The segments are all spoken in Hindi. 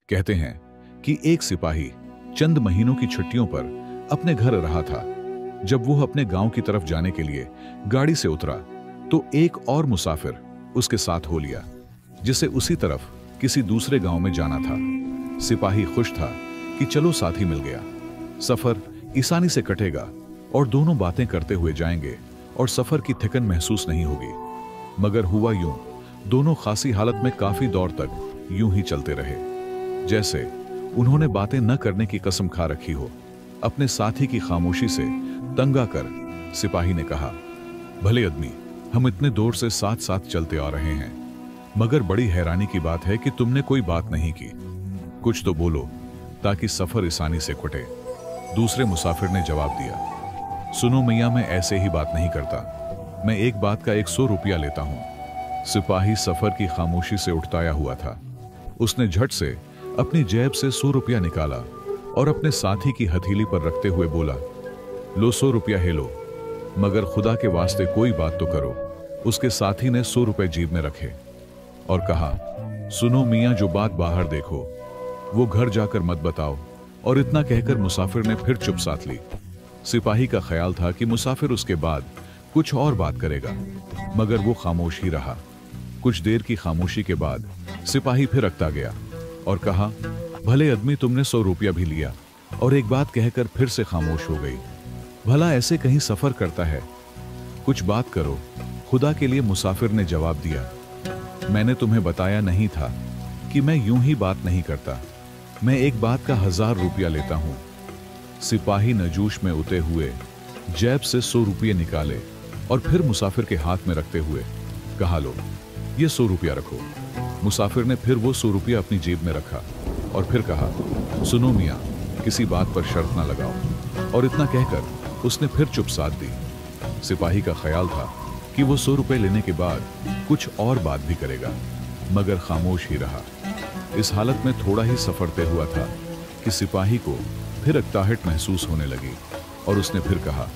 कहते हैं कि एक सिपाही चंद महीनों की छुट्टियों पर अपने घर रहा था। जब वो अपने गांव की तरफ जाने के लिए गाड़ी से उतरा तो एक और मुसाफिर उसके साथ हो लिया, जिसे उसी तरफ किसी दूसरे गांव में जाना था। सिपाही खुश था कि चलो साथी मिल गया, सफर आसानी से कटेगा और दोनों बातें करते हुए जाएंगे और सफर की थकन महसूस नहीं होगी। मगर हुआ यूं, दोनों खासी हालत में काफी दौर तक यूं ही चलते रहे, जैसे उन्होंने बातें न करने की कसम खा रखी हो। अपने साथी की खामोशी से तंग आकर सिपाही ने कहा, भले आदमी, हम इतने दौर से साथ साथ चलते आ रहे हैं, मगर बड़ी हैरानी की बात है कि तुमने कोई बात नहीं की। कुछ तो बोलो ताकि सफर आसानी से कटे। दूसरे मुसाफिर ने जवाब दिया, सुनो मियां, मैं ऐसे ही बात नहीं करता, मैं एक बात का 100 रुपया लेता हूं। सिपाही सफर की खामोशी से उठताया हुआ था। उसने झट से अपनी जेब से 100 रुपया निकाला और अपने साथी की हथेली पर रखते हुए बोला, लो 100 रुपया है लो, मगर खुदा के वास्ते कोई बात तो करो। उसके साथी ने 100 रुपए जेब में रखे और कहा, सुनो मियां, जो बात बाहर देखो वो घर जाकर मत बताओ। और इतना कहकर मुसाफिर ने फिर चुप साध ली। सिपाही का ख्याल था कि मुसाफिर उसके बाद कुछ और बात करेगा, मगर वो खामोश ही रहा। कुछ देर की खामोशी के बाद सिपाही फिर अकता गया और कहा, भले आदमी, तुमने 100 रुपया भी लिया। और एक बात कहकर फिर से खामोश हो गई। भला ऐसे कहीं सफर करता है, कुछ बात करो खुदा के लिए। मुसाफिर ने जवाब दिया, मैंने तुम्हें बताया नहीं था कि मैं यूं ही बात नहीं करता, मैं एक बात का 1000 रुपया लेता हूं। सिपाही नजूश में उते हुए जेब से 100 रुपये निकाले और फिर मुसाफिर के हाथ में रखते हुए कहा, लो ये 100 रुपया रखो। मुसाफिर ने फिर वो 100 रुपया अपनी जेब में रखा और फिर कहा, सुनो मियां, किसी बात पर शर्त ना लगाओ। और इतना कहकर उसने फिर चुप साध दी। सिपाही का ख्याल था कि वो 100 रुपए लेने के बाद कुछ और बात भी करेगा, मगर खामोश ही रहा। इस हालत में थोड़ा ही सफर तय हुआ था कि सिपाही को फिर अकताहट महसूस होने लगी और उसने फिर कहा,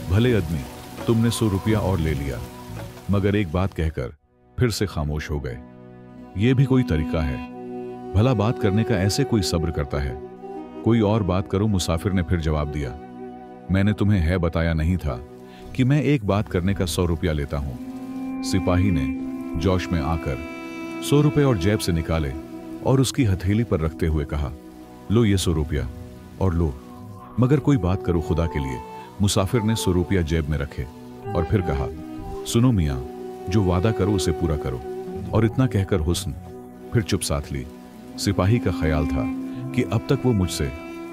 भले आदमी, तुमने 100 रुपया और ले लिया, मगर एक बात कहकर फिर से खामोश हो गए। यह भी कोई तरीका है? भला बात करने का ऐसे कोई सब्र करता है? कोई और बात करो। मुसाफिर ने फिर जवाब दिया, मैंने तुम्हें है बताया नहीं था कि मैं एक बात करने का 100 रुपया लेता हूं। सिपाही ने जोश में आकर 100 रुपए और जेब से निकाले और उसकी हथेली पर रखते हुए कहा, लो ये 100 रुपया और लो, मगर कोई बात करो खुदा के लिए। मुसाफिर ने 100 रुपया जेब में रखे और फिर कहा, सुनो मियां, जो वादा करो उसे पूरा करो। और इतना कहकर हुस्न फिर चुप साध ली। सिपाही का ख्याल था कि अब तक वो मुझसे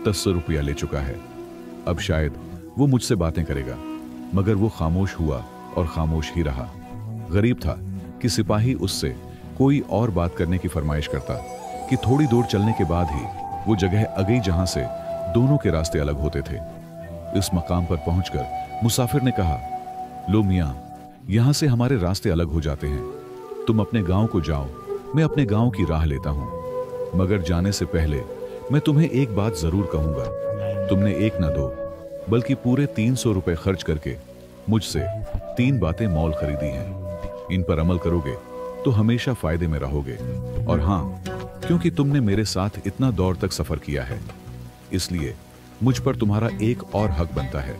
10 रुपया ले चुका है, अब शायद वो मुझसे बातें करेगा, मगर वो खामोश हुआ और खामोश ही रहा। गरीब था कि सिपाही उससे कोई और बात करने की फरमाइश करता कि थोड़ी दूर चलने के बाद ही वो जगह आ गई जहां से दोनों के रास्ते अलग होते थे। इस मकाम पर पहुंचकर मुसाफिर ने कहा, लो मियां, यहां से हमारे रास्ते अलग हो जाते हैं, तुम अपने गांव को जाओ, मैं अपने गांव की राह लेता हूं। मगर जाने से पहले मैं तुम्हें एक बात जरूर कहूंगा, तुमने एक न दो बल्कि पूरे 300 रुपए खर्च करके मुझसे 3 बातें मौल खरीदी हैं। इन पर अमल करोगे तो हमेशा फायदे में रहोगे। और हां, क्योंकि तुमने मेरे साथ इतना दौर तक सफर किया है, इसलिए मुझ पर तुम्हारा एक और हक बनता है।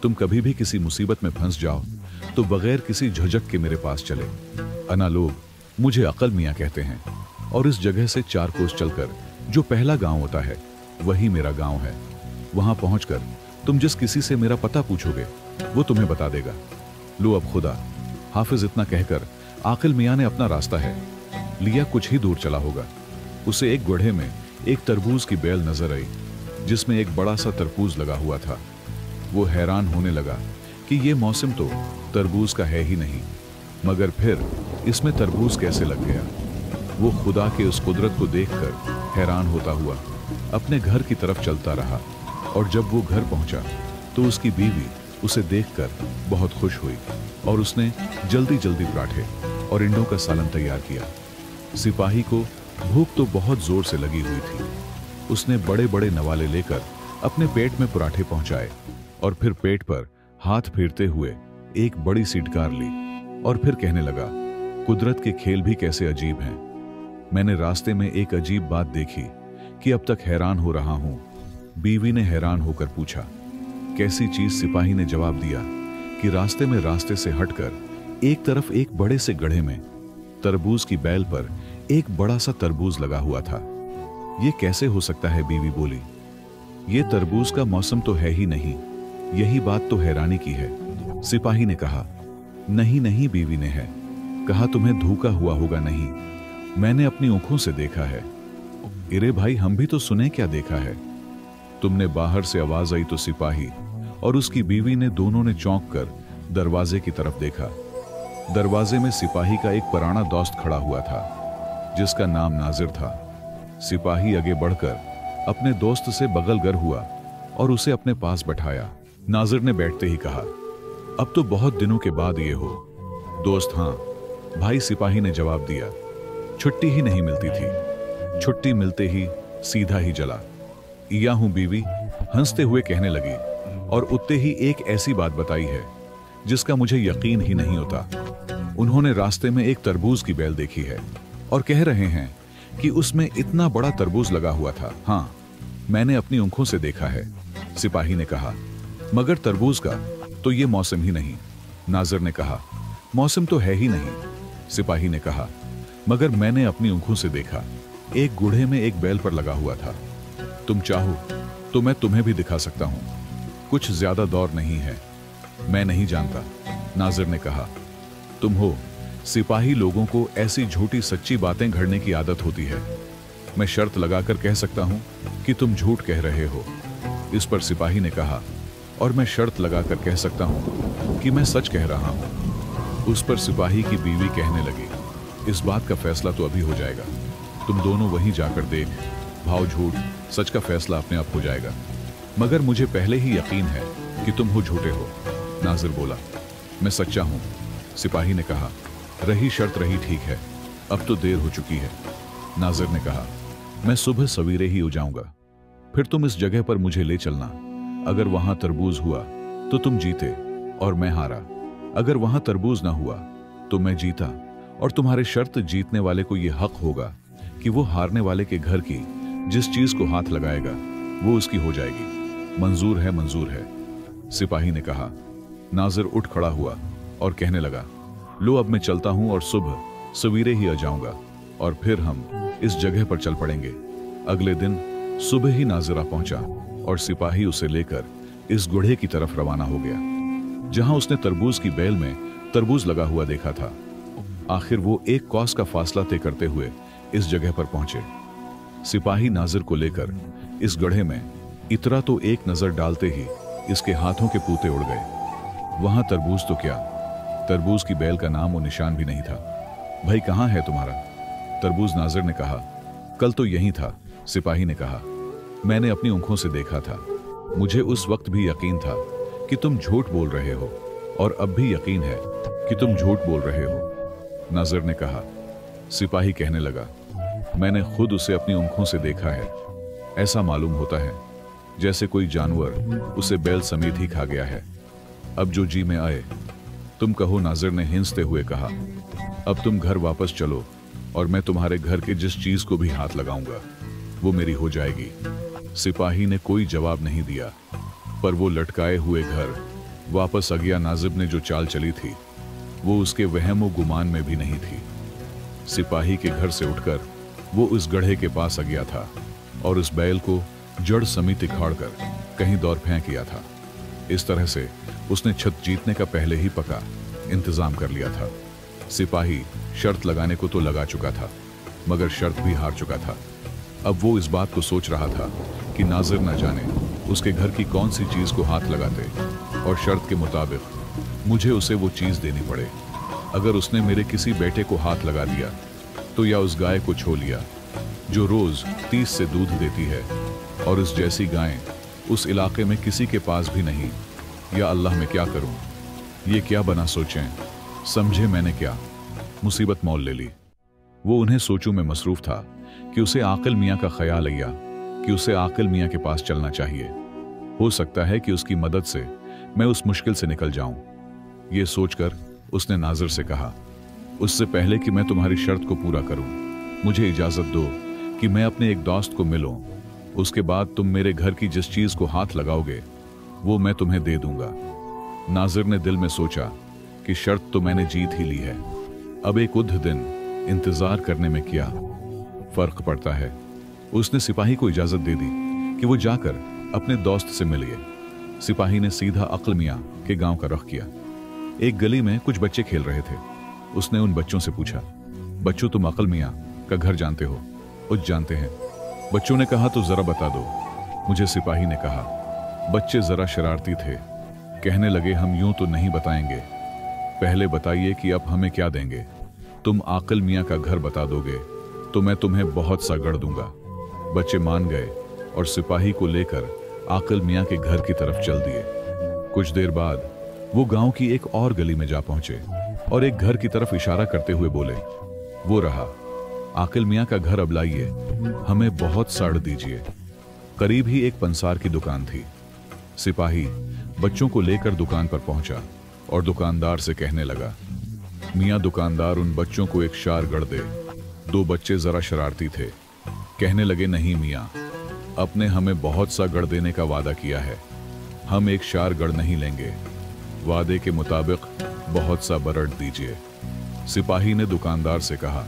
तुम कभी भी किसी मुसीबत में फंस जाओ तो बगैर किसी झिझक के मेरे पास चले। अना लोग मुझे अकल मियां कहते हैं और इस जगह से 4 कोस चलकर जो पहला गांव होता है वही मेरा गांव है। वहां पहुंचकर तुम जिस किसी से मेरा पता पूछोगे वो तुम्हें बता देगा। लो अब खुदा हाफिज। इतना कहकर आकिल मियां ने अपना रास्ता है लिया कुछ ही दूर चला होगा। उसे एक गोढ़े में एक तरबूज की बेल नजर आई जिसमें एक बड़ा सा तरबूज लगा हुआ था। वो हैरान होने लगा कि ये मौसम तो तरबूज का है ही नहीं, मगर फिर इसमें तरबूज कैसे लग गया। वो खुदा के उस कुदरत को देखकर हैरान होता हुआ अपने घर की तरफ चलता रहा और जब वो घर पहुंचा तो उसकी बीवी उसे देखकर बहुत खुश हुई और उसने जल्दी जल्दी पराठे और इंडों का सालन तैयार किया। सिपाही को भूख तो बहुत जोर से लगी हुई थी। उसने बड़े बड़े नवाले लेकर अपने पेट में पराठे पहुंचाए और फिर पेट पर हाथ फेरते हुए एक बड़ी सी डकार ली और फिर कहने लगा, कुदरत के खेल भी कैसे अजीब हैं। मैंने रास्ते में एक अजीब बात देखी कि अब तक हैरान हो रहा हूं। बीवी ने हैरान होकर पूछा, कैसी चीज? सिपाही ने जवाब दिया कि रास्ते से हटकर एक तरफ एक बड़े से गड्ढे में तरबूज की बेल पर एक बड़ा सा तरबूज लगा हुआ था। यह कैसे हो सकता है? बीवी बोली। यह तरबूज का मौसम तो है ही नहीं, यही बात तो हैरानी की है। सिपाही ने कहा। नहीं नहीं, बीवी ने है कहा, तुम्हें धोखा हुआ होगा। नहीं, मैंने अपनी आंखों से देखा है। अरे भाई, हम भी तो सुने क्या देखा है। तुमने बाहर से आवाज आई तो सिपाही और उसकी बीवी ने दोनों ने चौंक कर दरवाजे की तरफ देखा। दरवाजे में सिपाही का एक पुराना दोस्त खड़ा हुआ था जिसका नाम नाजिर था। सिपाही आगे बढ़कर अपने दोस्त से बगलगर हुआ और उसे अपने पास बैठाया। नाजिर ने बैठते ही कहा, अब तो बहुत दिनों के बाद ये हो। दोस्त, हाँ भाई, सिपाही ने जवाब दिया। छुट्टी ही नहीं मिलती थी, छुट्टी मिलते ही सीधा ही जला। या हूं, बीवी हंसते हुए कहने लगी, और उतने ही एक ऐसी बात बताई है जिसका मुझे यकीन ही नहीं होता। उन्होंने रास्ते में एक तरबूज की बेल देखी है और कह रहे हैं कि उसमें इतना बड़ा तरबूज लगा हुआ था। हाँ, मैंने अपनी आंखों से देखा है, सिपाही ने कहा। मगर तरबूज का तो ये मौसम ही नहीं। नाजिर ने कहा, मौसम तो है ही नहीं। सिपाही ने कहा, मगर मैंने अपनी आंखों से देखा, एक गूढ़े में एक बेल पर लगा हुआ था। तुम चाहो तो मैं तुम्हें भी दिखा सकता हूं, कुछ ज्यादा दौर नहीं है। मैं नहीं जानता, नाजिर ने कहा। तुम हो सिपाही, लोगों को ऐसी झूठी सच्ची बातें घड़ने की आदत होती है। मैं शर्त लगाकर कह सकता हूं कि तुम झूठ कह रहे हो। इस पर सिपाही ने कहा, और मैं शर्त लगाकर कह सकता हूं कि मैं सच कह रहा हूं। उस पर सिपाही की बीवी कहने लगी, इस बात का फैसला तो अभी हो जाएगा। तुम दोनों वहीं जाकर देख, भाव झूठ सच का फैसला अपने आप हो जाएगा। मगर मुझे पहले ही यकीन है कि तुम हो झूठे हो। नाजिर बोला, मैं सच्चा हूं। सिपाही ने कहा, रही शर्त रही, ठीक है, अब तो देर हो चुकी है। नाजिर ने कहा, मैं सुबह सवेरे ही हो जाऊंगा, फिर तुम इस जगह पर मुझे ले चलना। अगर वहां तरबूज हुआ तो तुम जीते और मैं हारा, अगर वहां तरबूज ना हुआ तो मैं जीता, और तुम्हारे शर्त जीतने वाले को यह हक होगा कि वो हारने वाले के घर की जिस चीज को हाथ लगाएगा वो उसकी हो जाएगी। मंजूर है, मंजूर है, सिपाही ने कहा। नाजिर उठ खड़ा हुआ और कहने लगा, लो अब मैं चलता हूं और सुबह सवेरे ही आ जाऊंगा और फिर हम इस जगह पर चल पड़ेंगे। अगले दिन सुबह ही नाजिर आ पहुंचा और सिपाही उसे लेकर इस गुढ़े की तरफ रवाना हो गया जहां उसने तरबूज की बेल में तरबूज लगा हुआ देखा था। आखिर वो एक कौस का फासला तय करते हुए इस जगह पर पहुंचे। सिपाही नाजिर को लेकर इस गड्ढे में इतरा तो एक नजर डालते ही इसके हाथों के पूते उड़ गए। वहां तरबूज तो क्या, तरबूज की बेल का नाम और निशान भी नहीं था। भाई, कहां है तुम्हारा तरबूज? नाजिर ने कहा, कल तो यही था। सिपाही ने कहा, मैंने अपनी आंखों से देखा था। मुझे उस वक्त भी यकीन था कि तुम झूठ बोल रहे हो और अब भी यकीन है कि तुम झूठ बोल रहे हो। नाजिर ने कहा। सिपाही कहने लगा, मैंने खुद उसे अपनी आंखों से देखा है। ऐसा मालूम होता है जैसे कोई जानवर उसे बैल समेत ही खा गया है। अब जो जी में आए तुम कहो। नाजिर ने हिंसते हुए कहा, अब तुम घर वापस चलो और मैं तुम्हारे घर के जिस चीज को भी हाथ लगाऊंगा वो मेरी हो जाएगी। सिपाही ने कोई जवाब नहीं दिया, पर वो लटकाए हुए घर वापस आ गया। नाजिब ने जो चाल चली थी वो उसके वहम गुमान में भी नहीं थी। सिपाही के घर से उठकर वो उस गड्ढे के पास आ गया था और उस बैल को जड़ समेत उखाड़कर कहीं दौर फेंक किया था। इस तरह से उसने छत जीतने का पहले ही पका इंतजाम कर लिया था। सिपाही शर्त लगाने को तो लगा चुका था, मगर शर्त भी हार चुका था। अब वो इस बात को सोच रहा था कि नाजिर न जाने उसके घर की कौन सी चीज को हाथ लगाते और शर्त के मुताबिक मुझे उसे वो चीज देनी पड़े। अगर उसने मेरे किसी बेटे को हाथ लगा दिया तो या उस गाय को छो लिया जो रोज 30 से दूध देती है और उस जैसी गाय उस इलाके में किसी के पास भी नहीं, या अल्लाह में क्या करूं, ये क्या बना सोचें, समझे मैंने क्या मुसीबत मोल ले ली। वो उन्हें सोचों में मसरूफ था कि उसे आकिल मियाँ का ख्याल आया कि उसे आकिल मियाँ के पास चलना चाहिए। हो सकता है कि उसकी मदद से मैं उस मुश्किल से निकल जाऊं। ये सोचकर उसने नाजिर से कहा, उससे पहले कि मैं तुम्हारी शर्त को पूरा करूं मुझे इजाजत दो कि मैं अपने एक दोस्त को मिलूं। उसके बाद तुम मेरे घर की जिस चीज को हाथ लगाओगे वो मैं तुम्हें दे दूंगा। नाजिर ने दिल में सोचा कि शर्त तो मैंने जीत ही ली है, अब एक उद्ध दिन इंतजार करने में क्या फर्क पड़ता है। उसने सिपाही को इजाजत दे दी कि वो जाकर अपने दोस्त से मिलिए। सिपाही ने सीधा अक्ल मियां के गांव का रुख किया। एक गली में कुछ बच्चे खेल रहे थे। उसने उन बच्चों से पूछा, बच्चों तुम अक्ल मियां का घर जानते हो? कुछ जानते हैं। बच्चों ने कहा तो जरा बता दो मुझे। सिपाही ने कहा। बच्चे जरा शरारती थे, कहने लगे हम यूं तो नहीं बताएंगे, पहले बताइए कि अब हमें क्या देंगे। तुम आकिल मियां का घर बता दोगे तो मैं तुम्हें बहुत सा गढ़ दूंगा। बच्चे मान गए और सिपाही को लेकर आकिल मियां के घर की तरफ चल दिए। कुछ देर बाद वो गांव की एक और गली में जा पहुंचे और एक घर की तरफ इशारा करते हुए बोले, वो रहा आकिल मियां का घर, अब लाइए, हमें बहुत साड़ दीजिए। करीब ही एक पंसार की दुकान थी। सिपाही बच्चों को लेकर दुकान पर पहुंचा और दुकानदार से कहने लगा, मियां दुकानदार उन बच्चों को एक शार गढ़ दे। दो बच्चे जरा शरारती थे, कहने लगे नहीं मियां, आपने हमें बहुत सा गढ़ देने का वादा किया है, हम एक शार गढ़ नहीं लेंगे, वादे के मुताबिक बहुत सा बरड दीजिए। सिपाही ने दुकानदार से कहा,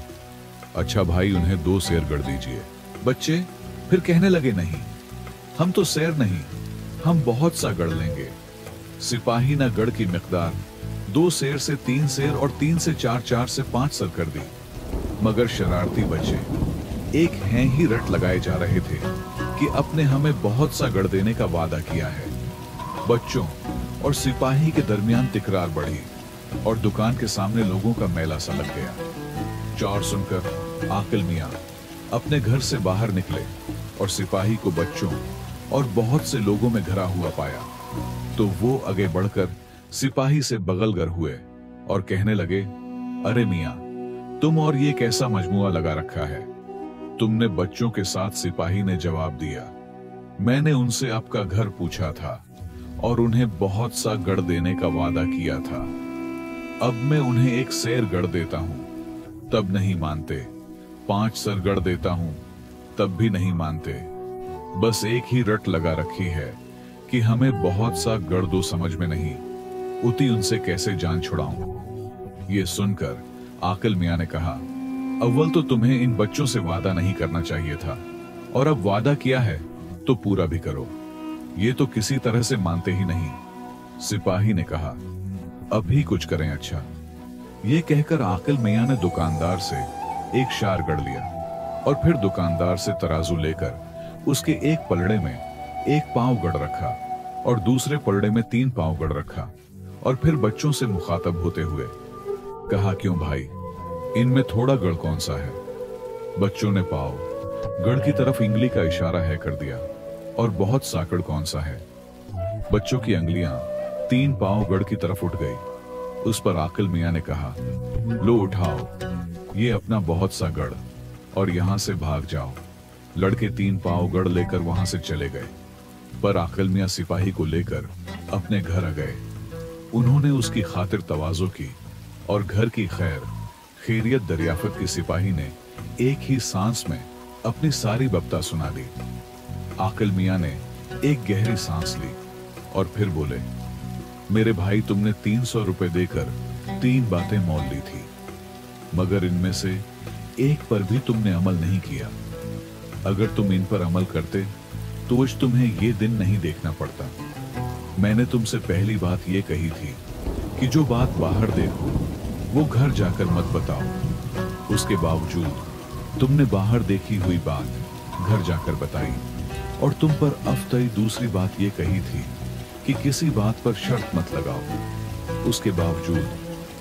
अच्छा भाई उन्हें 2 सेर गढ़ दीजिए। बच्चे फिर कहने लगे, नहीं हम तो सेर नहीं, हम बहुत सा गढ़ लेंगे। सिपाही ने गढ़ की मिकदार 2 सेर से 3 सेर और 3 से 4, 4 से 5 सेर कर दी। मगर शरारती बच्चे एक हैं ही रट लगाए जा रहे थे कि अपने हमें बहुत सा गढ़ देने का वादा किया है। बच्चों और सिपाही के दरमियान तिकरार बढ़ी और दुकान के सामने लोगों का मेला सा लग गया। चौर सुनकर आकिल मियां अपने घर से बाहर निकले और सिपाही को बच्चों और बहुत से लोगों में घिरा हुआ पाया तो वो आगे बढ़कर सिपाही से बगलगर हुए और कहने लगे, अरे मियां, तुम और ये कैसा मजमुआ लगा रखा है? तुमने बच्चों के साथ? सिपाही ने जवाब दिया, मैंने उनसे आपका घर पूछा था और उन्हें बहुत सा गढ़ देने का वादा किया था। अब मैं उन्हें 1 सेर गढ़ देता हूं तब नहीं मानते, 5 सेर गढ़ देता हूं तब भी नहीं मानते। बस एक ही रट लगा रखी है कि हमें बहुत सा गढ़ दो, समझ में नहीं उती उनसे कैसे जान छुड़ाऊं। ये सुनकर आकिल मियां ने कहा, अव्वल तो तुम्हें इन बच्चों से वादा नहीं करना चाहिए था और अब वादा किया है तो पूरा भी करो, ये तो किसी तरह से मानते ही नहीं। सिपाही ने कहा, अब भी कुछ करें अच्छा। ये कहकर आकिल मियां ने दुकानदार से एक शार गढ़ लिया और फिर दुकानदार से तराजू लेकर उसके एक पलड़े में 1 पांव गढ़ रखा और दूसरे पलड़े में 3 पांव गढ़ रखा और फिर बच्चों से मुखातब होते हुए कहा, क्यों भाई, इनमें थोड़ा गढ़ कौन सा है? बच्चों ने पाव गढ़ की तरफ इंगली का इशारा है कर दिया। और बहुत साकड़ कौन सा है? बच्चों की अंगलियां 3 पांव गढ़ की तरफ उठ गई। उस पर आकिल मियां ने कहा, लो उठाओ ये अपना बहुत सा गढ़ और यहां से भाग जाओ। लड़के 3 पांव गढ़ लेकर वहां से चले गए, पर आकिल मियां सिपाही को लेकर अपने घर आ गए। उन्होंने उसकी खातिर तवाज़ो की और घर की खैरियत दरियाफत की सिपाही ने एक ही सांस में अपनी सारी बब्ता सुना दी। आकिल मियां ने एक गहरी सांस ली और फिर बोले, मेरे भाई, तुमने 300 रुपए देकर 3 बातें मोल ली थी, मगर इनमें से एक पर भी तुमने अमल नहीं किया। अगर तुम इन पर अमल करते तो आज तुम्हें ये दिन नहीं देखना पड़ता। मैंने तुमसे पहली बात ये कही थी कि जो बात बाहर देखो वो घर जाकर मत बताओ। उसके बावजूद तुमने बाहर देखी हुई बात घर जाकर बताई और तुम पर अफ्तई दूसरी बात ये कही थी कि किसी बात पर शर्त मत लगाओ। उसके बावजूद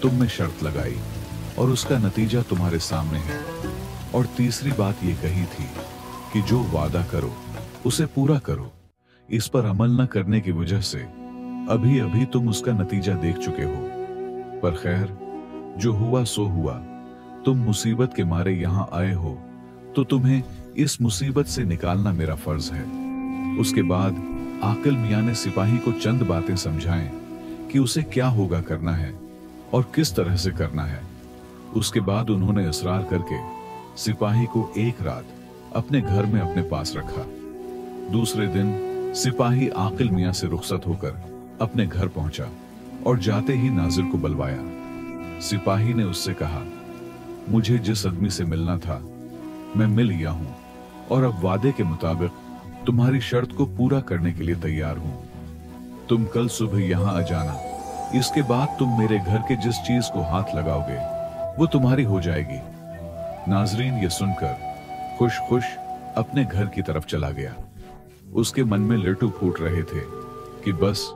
तुमने शर्त लगाई और उसका नतीजा तुम्हारे सामने है। और तीसरी बात ये कही थी कि जो वादा करो उसे पूरा करो। इस पर अमल न करने की वजह से अभी अभी तुम उसका नतीजा देख चुके हो। पर खैर, जो हुआ सो हुआ। तुम मुसीबत के मारे यहां आए हो तो तुम्हें इस मुसीबत से निकालना मेरा फर्ज है। उसके बाद आकिल मियां ने सिपाही को चंद बातें समझाएं कि उसे क्या होगा करना है और किस तरह से करना है। उसके बाद उन्होंने इसरार करके सिपाही को एक रात अपने घर में अपने पास रखा। दूसरे दिन सिपाही आकिल मियां से रुखसत होकर अपने घर पहुंचा और जाते ही नाजिर को बुलवाया। सिपाही ने उससे कहा, मुझे जिस आदमी से मिलना था मैं मिल गया हूं और अब वादे के मुताबिक तुम्हारी शर्त को पूरा करने के लिए तैयार हूं। तुम कल सुबह यहां आ जाना। इसके बाद तुम मेरे घर के जिस चीज को हाथ लगाओगे वो तुम्हारी हो जाएगी। नाजरीन ये सुनकर खुश खुश अपने घर की तरफ चला गया। उसके मन में लट्टू फूट रहे थे कि बस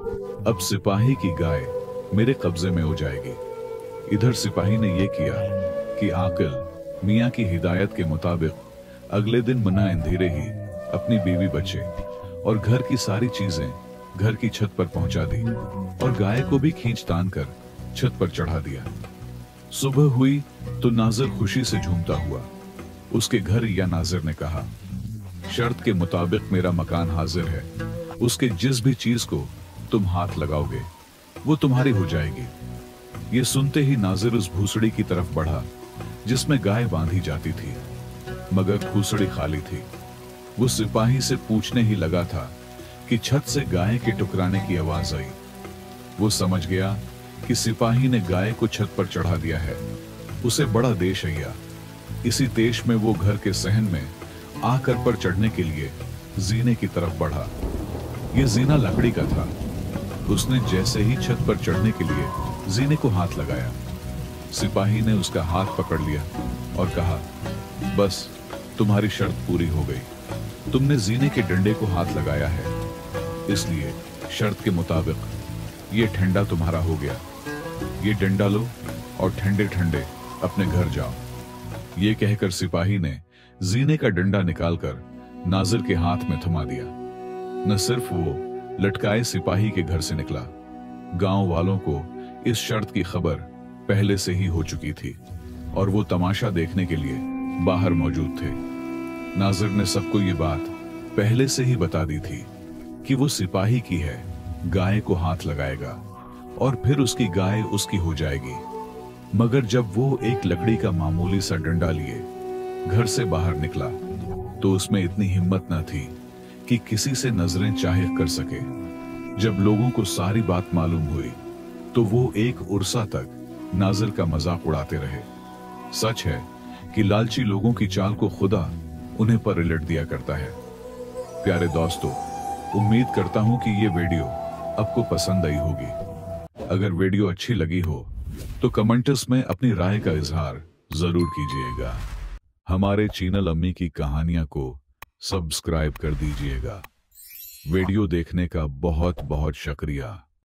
अब सिपाही की गाय मेरे कब्जे में हो जाएगी। इधर सिपाही ने यह किया कि आकिल मियां की हिदायत के मुताबिक अगले दिन मना अंधेरे ही अपनी बीवी बच्चे और घर की सारी चीजें घर की छत पर पहुंचा दी और गाय को भी खींच तान कर छत पर चढ़ा दिया। सुबह हुई तो नाजिर खुशी से झूमता हुआ उसके घर या नाजिर ने कहा, शर्त के मुताबिक मेरा मकान हाजिर है। उसके जिस भी चीज को तुम हाथ लगाओगे वो तुम्हारी हो जाएगी। ये सुनते ही नाजिर उस भूसड़ी की तरफ बढ़ा जिसमें गाय बांधी जाती थी, मगर भूसड़ी खाली थी। वो सिपाही से पूछने ही लगा था कि छत से गाय के टुकराने की आवाज आई। वो समझ गया कि सिपाही ने गाय को छत पर चढ़ा दिया है। उसे बड़ा देश आया। इसी देश में वो घर के सहन में आकर पर चढ़ने के लिए जीने की तरफ बढ़ा। ये जीना लकड़ी का था। उसने जैसे ही छत पर चढ़ने के लिए जीने को हाथ लगाया, सिपाही ने उसका हाथ पकड़ लिया और कहा, बस तुम्हारी शर्त पूरी हो गई। तुमने जीने के डंडे को हाथ लगाया है, इसलिए शर्त के मुताबिक ये ठंडा तुम्हारा हो गया। ये डंडा लो और ठंडे ठंडे अपने घर जाओ। ये कहकर सिपाही ने जीने का डंडा निकालकर नाजिर के हाथ में थमा दिया। न सिर्फ वो लटकाए सिपाही के घर से निकला, गांव वालों को इस शर्त की खबर पहले से ही हो चुकी थी और वो तमाशा देखने के लिए बाहर मौजूद थे। नाजिर ने सबको ये बात पहले से ही बता दी थी कि वो सिपाही की है, गाय को हाथ लगाएगा और फिर उसकी गाय उसकी हो जाएगी। मगर जब वो एक लकड़ी का मामूली सा डंडा लिए घर से बाहर निकला तो उसमें इतनी हिम्मत न थी कि किसी से नजरें चाहे कर सके। जब लोगों को सारी बात मालूम हुई तो वो एक उर्सा तक नाजिर का मजाक उड़ाते रहे। सच है कि लालची लोगों की चाल को खुदा उन्हें पर उलट दिया करता है। प्यारे दोस्तों, उम्मीद करता हूं कि ये वीडियो आपको पसंद आई होगी। अगर वीडियो अच्छी लगी हो तो कमेंट्स में अपनी राय का इजहार जरूर कीजिएगा। हमारे चैनल अम्मी की कहानियां को सब्सक्राइब कर दीजिएगा। वीडियो देखने का बहुत बहुत शुक्रिया।